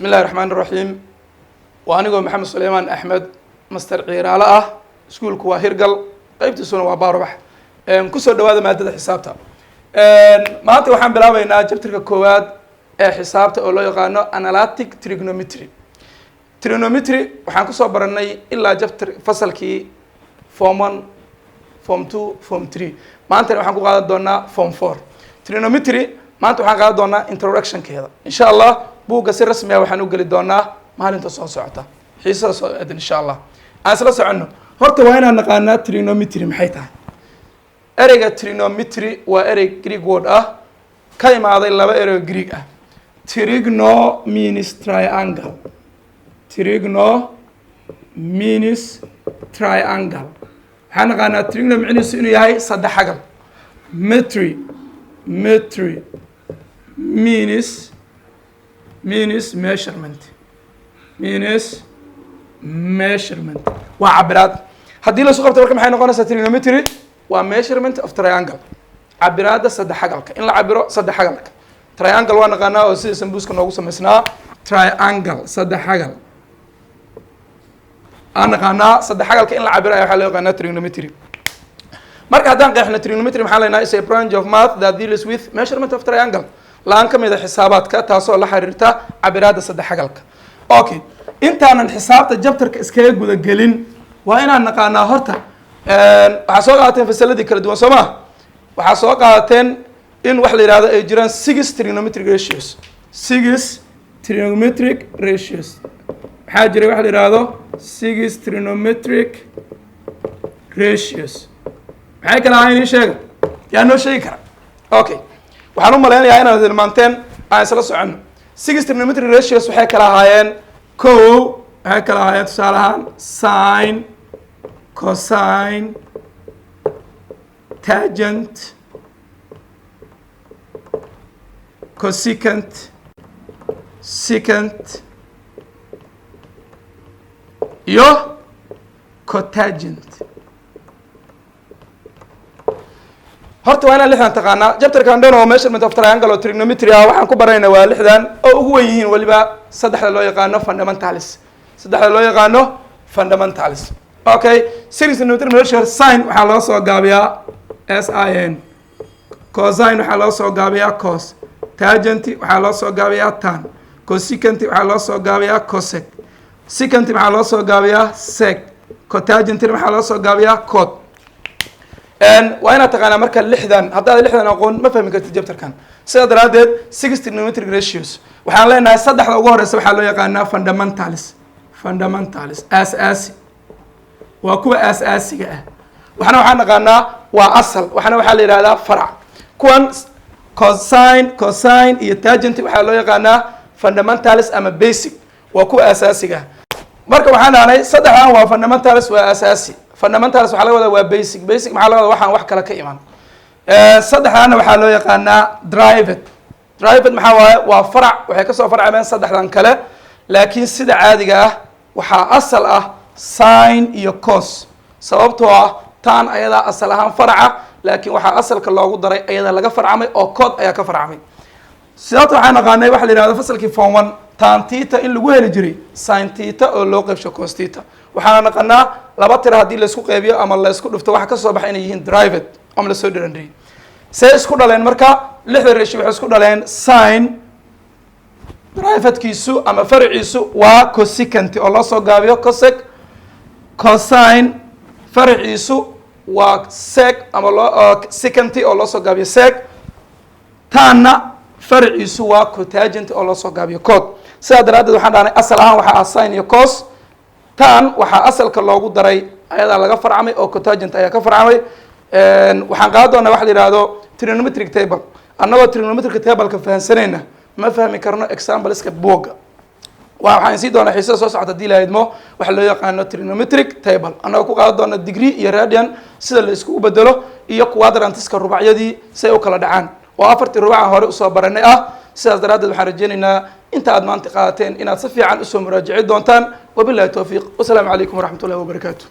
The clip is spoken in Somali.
بسم الله الرحمن الرحيم وأنا محمد سليمان أحمد مستر عيرالة سكول كواهرجل قيبت سنة وباربح كسر دوادة مادة حسابتها ما أنت وحنا بلاوينا جبت لك كواد حسابته أو لا يقانو analytic trigonometry وحنا كسر برناي إلا جبت فصل كي form 1 form 2 form 3 ما أنت وحنا قاعد دونا form 4 trigonometry ما أنت وحنا قاعد دونا introduction كذا إن شاء الله بوجا سر رسمي وحنا نقول دونا ما هل أنت صوصعته حيصة إن شاء الله أنا سلسة عنه هرت وين نقانا trigonometry محيطها ereyga trigonometry waa erey Greek word ah ka imaaday laba erey Greek ah trigno means triangle waxaan naqaanaa trigno macnihiisu inuu yahay saddex xagal metry means measurement waa cabiraad haddii la soo qabto marka maxay noqonaysaa trigonometry waa measurement of triangle cabiraada saddex xagalka in la cabiro saddex xagalka triangle waa naqaanaa oo sida sambuuska noogu samaysnaa triangle saddex xagal aan naqaanaa saddex xagalka in la cabiro ayaa waxaa loo yaqaanaa trigonometry marka haddaan qeexno trigonometry maxaa leenahay is a branch of math that deals with measurement of triangle laan ka mid ah xisaabaadka taasoo la xiriirta cabiraada saddex xagalka okay intaanan xisaabta jabtarka iskaga guda gelin waa inaan naqaanaa horta waxaa soo qaateen fasaladii kala duwan soo ma waxaa soo qaateen in wax la yidhahdo ay jiraan six trigonometric ratios maxaa jiray wax la yidhahdo six trigonometric ratios maxay kala ahayn ii sheega yaa noo sheegi kara okay waxaan u malaynayaa inaad tilmaanteen aan isla soconno six trigonometric ratios waxay kala ahaayeen waxay kala ahaayeen tusaale ahaan sin cosine tangent cosecant secant iyo cotangent horta waa inaan lixdan taqaanaa jabtarkan dhan oo measurement of triangle oo trigonometry ah waxaan ku baranaynaa waa lixdan oo ugu weyn yihiin waliba saddexda loo yaqaano fundamentals okay series trigonometric ratio sin waxaa loo soo gaabiyaa sin cosine waxaa loo soo gaabiyaa cos tangent waxaa loo soo gaabiyaa tan cosecant waxaa loo soo gaabiyaa cosec secant waxaa loo soo gaabiyaa sec cotangent waxaa loo soo gaabiyaa cot waa inaad taqaanaa marka lixdan haddaad lixdan aqoon ma fahmi kartid jabtarkan sidaa daraadeed six trigonometric ratios waxaan leenahay saddexda ugu horeysa waxaa loo yaqaanaa fundamentals aasaasi waa kuwa aasaasiga ah waxaan naqaanaa waa asal waxna waxaa la yidhahdaa farac kuwan cosine iyo tangent waxaa loo yaqaanaa fundamentals ama basic waa kuwa aasaasiga ah marka waxaan dhahnay saddexdan waa fundamentals waa aasaasi fundamentals waxaa laga wadaa waa basic maxaa laga wadaa waxaan wax kale ka iman saddexdaana waxaa loo yaqaanaa derived maxaa waaye waa farac waxay kasoo farcameen saddexdan kale laakiin sida caadiga ah waxaa asal ah sin iyo cos sababtoo ah tan ayadaa asal ahaan faraca laakiin waxaa asalka loogu daray ayadaa laga farcamay oo cod ayaa ka farcamay sidaata waxaan naqaanay waxa la yidhahdo fasalkii form 1 tan tita in lagu heli jiray sin tita oo loo qeybsho cos tita waxaana naqanaa laba tira haddii laysku qeybiyo ama laysku dhufto waxa kasoo baxa inay yihiin derived ama lasoo dherandhiyey see isku dhaleen marka lixda ratio waxay isku dhaleen sin derivedkiisu ama faraciisu waa cosecant oo loo soo gaabiyo cosec cosine faraciisu waa sec ama secant oo loo soo gaabiyo sec tanna faraciisu waa cotangent oo loo soo gaabiyo cot sidaa daraaddeed waxaan dhahnay asal ahaan waxaa ah sin iyo cos tan waxaa asalka loogu daray ayadaa laga farcamay oo cotangent ayaa ka farcamay waxaan qaadan doonaa waxa la yidhahdo trigonometric table annagoo trigonometric tableka fahansanayna ma fahmi karno exampleska booga waxaan sii doonaa xiisada soo socota hadii la idmo waxa loo yaqaano trigonometric table annagoo ku qaadan doona degree iyo radian sida la iskugu bedelo iyo quadrantiska rubacyadii si ay u kala dhacaan oo afartii rubaca hore usoo baranay ah sidaas daraaddeed waxaan rajaynaynaa inta aad maanta qaadateen inaad si fiican usoo muraajici doontaan wabillahi towfiiq wasalaamu calaykum waraxmat ullahi wabarakaatu